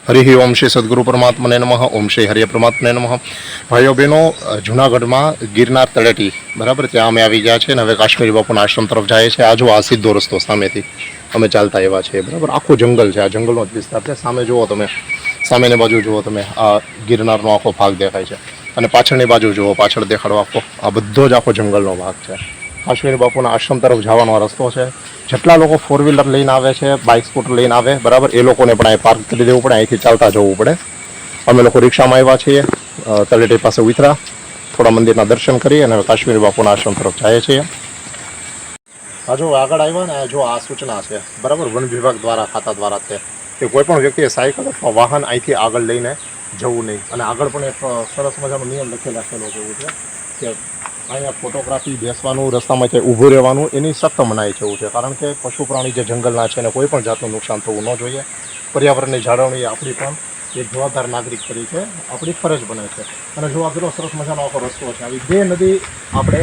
હરિ ઓમ શ્રી સદગુરુ પરમાત્માને નમઃ. ઓમ શ્રી હરિય પરમાત્માને નમઃ. ભાઈઓ બહેનો, જૂનાગઢમાં ગિરનાર તળેટી, બરાબર, ત્યાં અમે આવી ગયા છે અને હવે કાશ્મીરી બાપુના આશ્રમ તરફ જાય છે. આ જો આ સીધો રસ્તો સામેથી અમે ચાલતા એવા છે, બરાબર. આખું જંગલ છે, આ જંગલનો જ વિસ્તાર છે. સામે જુઓ તમે, સામેની બાજુ જુઓ તમે, આ ગિરનારનો આખો ભાગ દેખાય છે. અને પાછળની બાજુ જુઓ, પાછળ દેખાડો આખો, આ બધો જ આખો જંગલનો ભાગ છે. કાશ્મીરી બાપુના આશ્રમ તરફ જવાનો આ રસ્તો છે. જેટલા લોકો ફોર વ્હીલર લઈને આવે છે, બાઇક સ્કૂટર લઈને આવે, બરાબર, એ લોકોને પણ અહીં પાર્ક કરી દેવું પડે, અહીંથી ચાલતા જવું પડે. અમે લોકો રિક્ષામાં આવ્યા છીએ, તળેટી પાસે ઉતરા, થોડા મંદિરના દર્શન કરી અને કાશ્મીરી બાપુના આશ્રમ તરફ જઈએ છીએ. આ જો આગળ આવ્યા ને, જો આ સૂચના છે, બરાબર, વન વિભાગ દ્વારા, ખાતા દ્વારા છે કે કોઈ પણ વ્યક્તિએ સાયકલ અથવા વાહન અહીંથી આગળ લઈને જવું નહીં. અને આગળ પણ એક સરસ મજાનો નિયમ લખેલો જેવું છે કે અહીંયા ફોટોગ્રાફી, બેસવાનું, રસ્તામાં ક્યાંય ઊભું રહેવાનું, એની સખ્ત મનાઈ છે એવું છે. કારણ કે પશુ પ્રાણી જે જંગલના છે એને કોઈ પણ જાતનું નુકસાન થવું ન જોઈએ. પર્યાવરણની જાળવણી આપણી પણ એક જવાબદાર નાગરિક તરીકે આપણી ફરજ બને છે. અને જો આ કેટલો સરસ મજાનો આખો રસ્તો છે, આવી બે નદી આપણે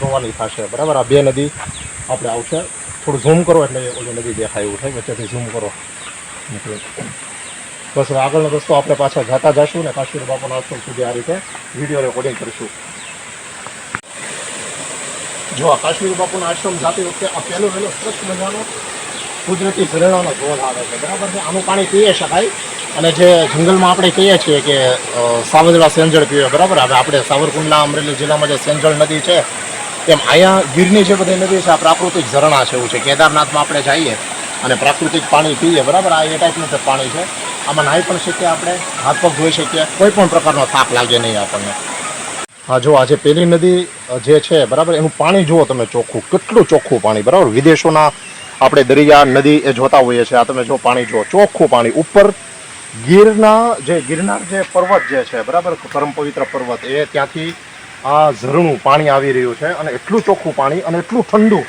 જોવાની થશે, બરાબર. આ બે નદી આપણે આવશે, થોડું ઝૂમ કરો એટલે ઓલી નદી દેખાય એવું થાય, વચ્ચેથી ઝૂમ કરો. બસ આગળનો રસ્તો આપણે પાછા જતા જઈશું ને કાશ્મીરી બાપુના આશ્રમ સુધી આ રીતે વિડીયો રેકોર્ડિંગ કરીશું. જો આ કાશ્મીરી બાપુના આશ્રમ જાતી વખતે આ પહેલો સરસ મજાનો કુદરતી ઝરણાનો ધોધ આવે છે, બરાબર છે. આનું પાણી પીએ શકાય. અને જે જંગલમાં આપણે કહીએ છીએ કે સાવજડા સેંજળ પીવે, બરાબર. હવે આપણે સાવરકુંડલા, અમરેલી જિલ્લામાં જે સેંજળ નદી છે, તેમ અહીંયા ગીરની જે બધી નદી છે આ પ્રાકૃતિક ઝરણા છે એવું છે. કેદારનાથમાં આપણે જઈએ અને પ્રાકૃતિક પાણી પીએ, બરાબર. આ એ ટાઈપનું જે પાણી છે, આમાં નાહી પણ શકીએ આપણે, હાથ પગ ધોઈ શકીએ, કોઈ પણ પ્રકારનો થાક લાગે નહીં આપણને. હા જો આજે પેલી નદી જે છે, બરાબર, એનું પાણી જુઓ તમે, ચોખ્ખું, કેટલું ચોખ્ખું પાણી, બરાબર. વિદેશોના આપણે દરિયા, નદી એ જોતા હોઈએ છીએ, આ તમે જો પાણી જુઓ, ચોખ્ખું પાણી. ઉપર ગિરનાર જે પર્વત જે છે, બરાબર, પરમ પવિત્ર પર્વત, એ ત્યાંથી આ ઝરણું પાણી આવી રહ્યું છે. અને એટલું ચોખ્ખું પાણી અને એટલું ઠંડુ,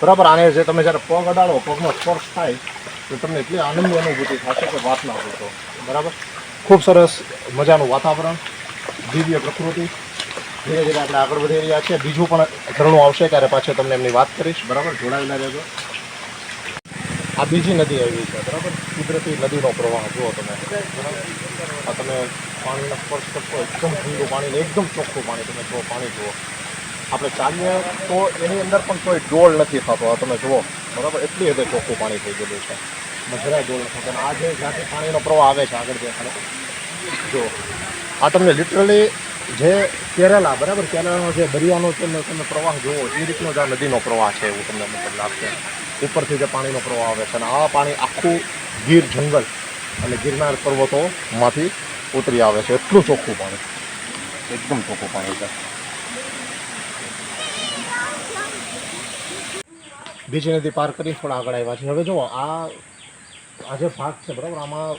બરાબર. આને જે તમે જ્યારે પગ અડાડો, પગનો સ્પર્શ થાય તો તમને એટલી આનંદની અનુભૂતિ થશે કે વાત ના પૂછો, બરાબર. ખૂબ સરસ મજાનું વાતાવરણ, દિવ્ય પ્રકૃતિ. ધીરે ધીરે આપણે આગળ વધી રહ્યા છીએ. બીજું પણ ઝરણું આવશે ત્યારે પાછળ તમને એમની વાત કરીશ, બરાબર. જોડાયેલા રહેજો. આ બીજી નદી આવી છે, બરાબર, કુદરતી નદીનો પ્રવાહ જુઓ તમે, બરાબર. આ તમે પાણીનો સ્પર્શ કરશો, એકદમ ઠંડુ પાણી, એકદમ ચોખ્ખું પાણી. તમે જુઓ, પાણી જુઓ. આપણે ચાલીએ તો એની અંદર પણ કોઈ ડોળ નથી થતો, આ તમે જુઓ, બરાબર. એટલી હદે ચોખ્ખું પાણી થઈ ગયેલું છે, જરાય ડોળ નથી થતો. આ જે જ્યાંથી પાણીનો પ્રવાહ આવે છે આગળ દેખાડે, જુઓ. આ તમને લિટરલી જે કેરલા, બરાબર, કેરલાનો જે દરિયાનો તમે પ્રવાહ જુઓ, એ રીતનો જ આ નદીનો પ્રવાહ છે એવું તમને મતલબ લાગશે. ઉપરથી જે પાણીનો પ્રવાહ આવે છે અને આ પાણી આખું ગીર જંગલ અને ગિરનાર પર્વતોમાંથી ઉતરી આવે છે. એટલું ચોખ્ખું પાણી, એકદમ ચોખ્ખું પાણી છે. બીજી નદી પાર કરી થોડા આગળ આવ્યા છે. હવે જુઓ, આ જે ભાગ છે, બરાબર, આમાં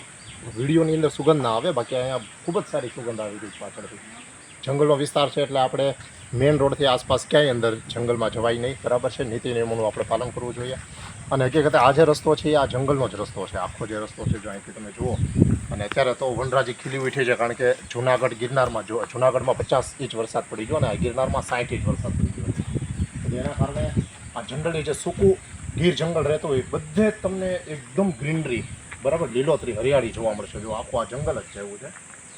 વિડીયોની અંદર સુગંધ ના આવે, બાકી અહીંયા ખૂબ જ સારી સુગંધ આવી રહી છે પાછળથી. જંગલનો વિસ્તાર છે એટલે આપણે મેઇન રોડથી આસપાસ ક્યાંય અંદર જંગલમાં જવાય નહીં, બરાબર છે. નીતિ નિયમોનું આપણે પાલન કરવું જોઈએ. અને હકીકતે આ જે રસ્તો છે એ આ જંગલનો જ રસ્તો છે, આખો જે રસ્તો છે જો અહીંથી તમે જુઓ. અને અત્યારે તો વનરાજી ખીલી ઉઠી છે, કારણ કે જુનાગઢ ગિરનારમાં જુનાગઢમાં 50 ઇંચ વરસાદ પડી ગયો અને આ ગિરનારમાં 60 ઇંચ વરસાદ પડી ગયો. એટલે એના કારણે આ જનરલી જે સૂકું ગીર જંગલ રહેતું હોય બધે તમને એકદમ ગ્રીનરી, બરાબર, લીલોતરી, હરિયાળી જોવા મળશે. જો આખું આ જંગલ જ છે એવું છે,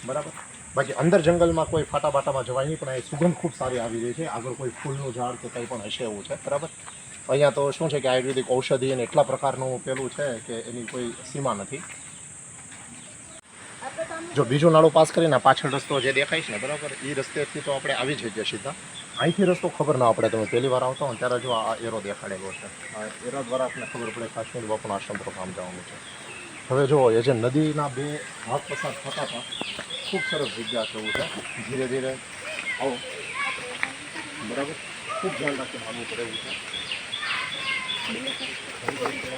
બરાબર. બાકી અંદર જંગલમાં કોઈ ફાટા બાટામાં જવાય નહીં, પણ એ સુગંધ ખૂબ સારી આવી રહી છે. આગળ કોઈ ફૂલનું ઝાડ કે કંઈ પણ હશે એવું છે, બરાબર. અહીંયા તો શું છે કે આયુર્વેદિક ઔષધિ અને એટલા પ્રકારનું પેલું છે કે એની કોઈ સીમા નથી. જો બીજું નાળું પાસ કરીને પાછળ રસ્તો જે દેખાય છે ને, બરાબર, એ રસ્તેથી તો આપણે આવી જઈએ સીધા. અહીંથી રસ્તો ખબર ના પડે, તમે પહેલી વાર આવતો ને ત્યારે જો આ એરો દેખાડેલો છે, આ એરો દ્વારા આપણને ખબર પડે કાશ્મીરી બાપુના આશ્રમ તરફ આમ જવાનું છે. હવે જુઓ, એ જે નદીના બે ભાગ પસાર થતા હતા, ખૂબ સરસ જગ્યા છે એવું છે. ધીરે ધીરે આવો, બરાબર. ખૂબ ધ્યાન રાખીને આવવું પડે એવું છે.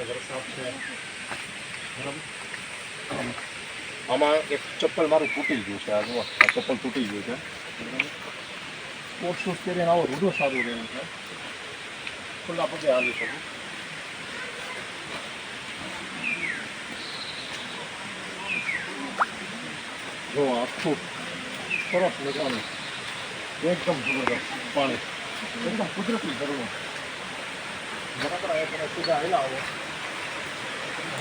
વરસાદ છે, બરાબર. આમાં એક ચપ્પલ મારું તૂટી ગયું છે, આ જુઓ, આ ચપ્પલ તૂટી ગયું છે, બરાબર. સ્પોર્ટ શૂઝ પહેરીને આવો, રૂડો સારું રહ્યું છે, ખુલ્લા પગે હાલી શકું. જો આખું સરસ મજાનું, એકદમ જબરદસ્ત પાણી, એકદમ કુદરતી ઝરણું, બરાબર. તમે સીધા હેલા આવો,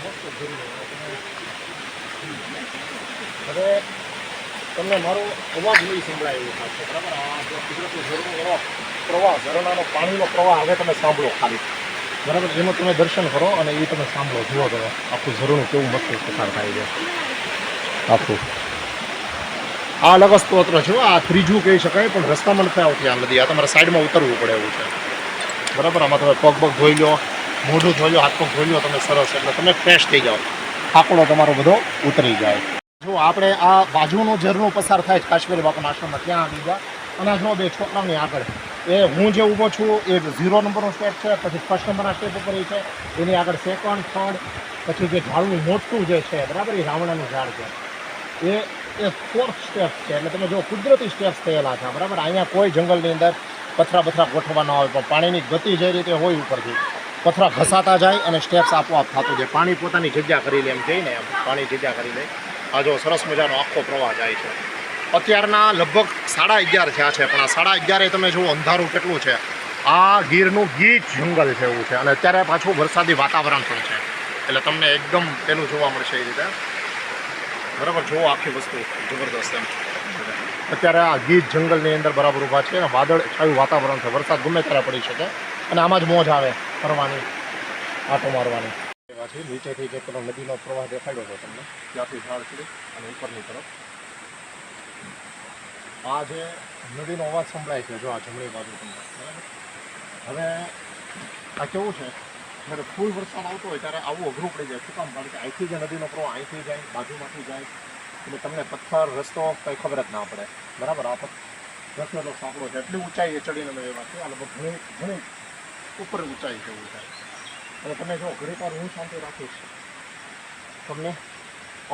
મસ્ત ઝરણું, તમે હવે તમને મારો અવાજ નહીં સંભળાય એવું થશે, બરાબર? આ જો કુદરતી ઝરણો પ્રવાહ, ઝરણાનો પાણીનો પ્રવાહ હવે તમે સાંભળો ખાલી, બરાબર? એમાં તમે દર્શન કરો અને એ તમે સાંભળો, જુઓ તમે આખું ઝરણું કેવું મસ્ત પસાર થાય છે આખું. આ અલગ સ્ત્રોત્ર છે, આ ત્રીજું કહી શકાય, પણ રસ્તામાં નથી આવતી આ નદી. આ તમારે સાઈડમાં ઉતરવું પડે એવું છે, બરાબર? આમાં તમે પગ ધોઈ લો, મોઢું ધોઈ લો, હાથ પગ ધોઈ લો તમે, સરસ, એટલે તમે ફ્રેશ થઈ જાઓ, થાકડો તમારો બધો ઉતરી જાય. જો આપણે આ બાજુનું ઝરણું પસાર થાય છે કાશ્મીરી બાપુના આશ્રમમાં, ત્યાં આવી ગયા. અને જો બે છોકરાની આગળ એ હું જે ઊભો છું એ 0 નંબરનો સ્ટેપ છે, પછી 1st નંબરના સ્ટેપ ઉપર એ છે, એની આગળ 2nd 3rd, પછી જે ઝાડનું મોટું જે છે, બરાબર, એ રાવણાનું ઝાડ છે, એ 4th સ્ટેપ છે. એટલે તમે જો કુદરતી સ્ટેપ્સ થયેલા છે, બરાબર? અહીંયા કોઈ જંગલની અંદર પથરા ગોઠવવા ન હોય, પણ પાણીની ગતિ જે રીતે હોય ઉપરથી પથરા ઘસાતા જાય અને સ્ટેપ્સ આપોઆપ થતું જાય. પાણી પોતાની જગ્યા કરી લે, એમ કહીને એમ પાણી જગ્યા કરી લે. આ જો સરસ મજાનો આખો પ્રવાહ જાય છે. અત્યારના લગભગ 11:30 થયા છે, પણ આ 11:30 તમે જુઓ અંધારું કેટલું છે. આ ગીરનું ગીચ જંગલ છે એવું છે, અને અત્યારે પાછું વરસાદી વાતાવરણ પણ છે, એટલે તમને એકદમ પેલું જોવા મળશે એ રીતે, બરાબર? જુઓ આખી વસ્તુ જબરદસ્ત એમ. અત્યારે આ ગીચ જંગલની અંદર બરાબર ઊભા છે, અને વાદળ છાયું વાતાવરણ છે, વરસાદ ગમે ત્યારે પડી શકે, અને આમાં જ મોજ આવે ફરવાની, આંટો મારવાની. નીચેથી જે પેલો નદીનો પ્રવાહ દેખાડ્યો હતો તમને, ત્યાંથી ઝાડ ચડી અને ઉપરની તરફ આ જે નદીનો અવાજ સંભળાય છે, જો આ જમણી બાજુ તમને, બરાબર? હવે આ કેવું છે, જ્યારે ફૂલ વરસાદ આવતો હોય ત્યારે આવું અઘરું પડી જાય. શું કામ? કારણ કે અહીંથી જે નદીનો પ્રવાહ અહીંથી જાય, બાજુમાંથી જાય, એટલે તમને પથ્થર રસ્તો કંઈ ખબર જ ના પડે, બરાબર? આ રસ્તો તો સાંકડો છે, એટલી ઊંચાઈએ ચડીને અમે એવા છે, આ લોકો ઘણી ઉપર ઊંચાઈ છે એવું થાય. અને તમે જો ઘડીક વાર હું શાંતિ રાખીશ, તમને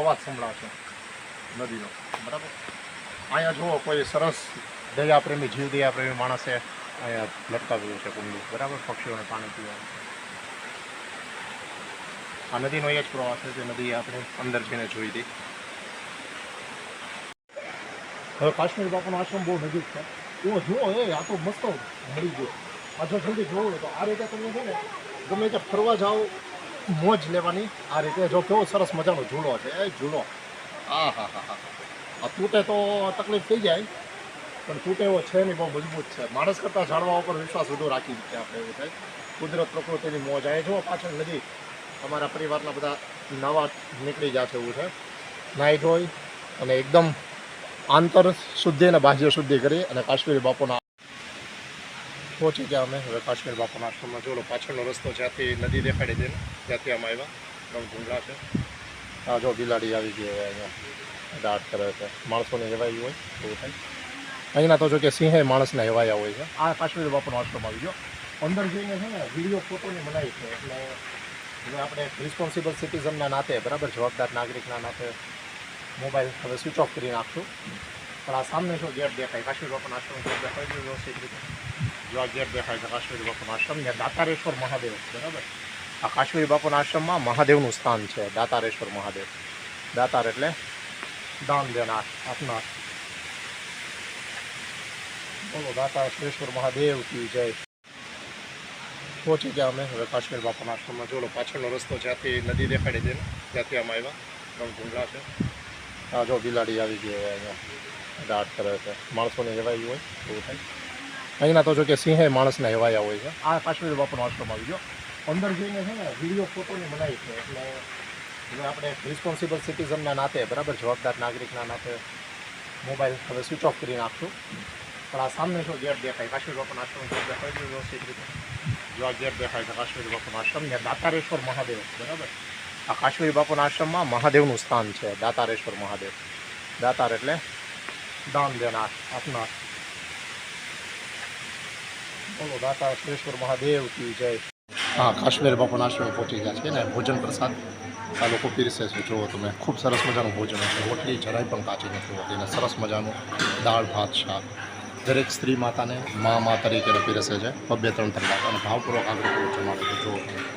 અવાજ સંભળાશે નદીનો, બરાબર? અહીંયા જુઓ કોઈ સરસ દયાપ્રેમી, જીવ દયાપ્રેમી માણસે અહીંયા લટકાવ્યું છે કુંડું, બરાબર? પક્ષીઓને પાણી પીવાનું. આ નદીનો એ જ પ્રવાહ છે જે નદી આપણે અંદર જઈને જોઈ હતી. હવે કાશ્મીર બાપુનો આશ્રમ બહુ નજીક છે. એવો જુઓ, આ તો મસ્ત મળી ગયો. આ જો જલ્દી જોવું તો આ રીતે તમે છે ને ગમે ત્યાં ફરવા જાઓ, મોજ લેવાની. આ રીતે જો કેવો સરસ મજાનો ઝૂલો છે, એ ઝૂલો, આ હા હા હા, આ તૂટે તો તકલીફ થઈ જાય, પણ તૂટે એવો છે નહીં, બહુ મજબૂત છે. માણસ કરતાં ઝાડવા ઉપર વિશ્વાસ વધુ રાખી છે આપણે, એવું થાય. કુદરત પ્રકૃતિની મોજ. આ જુઓ પાછળ નદી, અમારા પરિવારના બધા નવા નીકળી ગયા છે એવું છે. નાહી ધોઈ અને એકદમ આંતર શુદ્ધિ અને બાહ્ય શુદ્ધિ કરી અને કાશ્મીરી બાપુના પહોંચી ગયા અમે હવે કાશ્મીર બાપુના આશ્રમમાં. જોડો પાછળનો રસ્તો જ્યાંથી નદી દેખાડી દે ને ત્યાંથી અમે આવ્યા. ત્રણ ભૂંગળા છે. આ જો બિલાડી આવી ગઈ હોય અહીંયા, દાટ કરે છે. માણસોને હેવાઈ હોય એવું થાય. અહીંના તો જો કે સિંહે માણસને હેવાયા હોય છે. આ કાશ્મીર બાપુનો આશ્રમ આવી ગયો. અંદર જઈને છે ને વિડીયો ફોટોની મનાઈ છે, એટલે હવે આપણે રિસ્પોન્સિબલ સિટીઝનના નાતે, બરાબર, જવાબદાર નાગરિકના નાતે મોબાઈલ હવે સ્વિચ ઓફ કરી નાખશું. પણ આ સામે જો ગેટ દેખાય કાશ્મીર બાપુના આશ્રમ દેખાય છે વ્યવસ્થિત રીતે. જો આ ગેટ દેખાય છે કાશ્મીરી બાપુના આશ્રમ, ત્યાં દાતારેશ્વર મહાદેવ, બરાબર. આ કાશ્મીરી બાપુના આશ્રમમાં મહાદેવનું સ્થાન છે, દાતારેશ્વર મહાદેવ. દાતાર એટલે દાન દેનાર, આપનાર. બોલો દાતારેશ્વર મહાદેવ કી જય. પહોંચી ગયા અમે હવે કાશ્મીર બાપુના આશ્રમમાં. જોડો પાછળનો રસ્તો જ્યાંથી નદી દેખાડી દે ને ત્યાંથી અમે આવ્યા. ત્રણ ભૂંગળા છે. આ જો બિલાડી આવી ગઈ હોય અહીંયા, દાટ કરે છે. માણસોને હેવાયું હોય એવું થાય. અહીંના તો જો કે સિંહે માણસને હેવાયા હોય છે. આ કાશ્મીર બાપુનો આશ્રમ આવી ગયો. અંદર જઈને છે ને વિડીયો ફોટોની મનાઈ છે, એટલે હવે આપણે રિસ્પોન્સિબલ સિટીઝનના નાતે, બરાબર, જવાબદાર નાગરિકના નાતે મોબાઈલ હવે સ્વિચ ઓફ કરી નાખશું. પણ આ સામે જો ગેટ દેખાય કાશ્મીર બાપુના આશ્રમ દેખાય છે વ્યવસ્થિત રીતે. જો આ ગેટ દેખાય છે કાશ્મીરી બાપુના આશ્રમ, ત્યાં દાતારેશ્વર મહાદેવ, બરાબર. આ કાશ્મીરી બાપુના આશ્રમમાં મહાદેવનું સ્થાન છે, દાતારેશ્વર મહાદેવ. દાતાર એટલે દાન દેનાર, આપનાર. બોલો દાતારેશ્વર મહાદેવ કી જય. હા, કાશ્મીર બાપુના આશ્રમે પહોંચી ગયા છે ને ભોજન પ્રસાદ આ લોકો પીરસે છે. જુઓ તમે, ખૂબ સરસ મજાનું ભોજન છે. રોટલી જરાય પણ કાચી નથી હોતી ને સરસ મજાનું દાળ ભાત શાક. દરેક સ્ત્રી માતાને મા તરીકે પીરસે છે. 2-3 કલાક અને ભાવપૂર્વક આગ્રહપૂર્વક જમાડે છે. જુઓ તમે.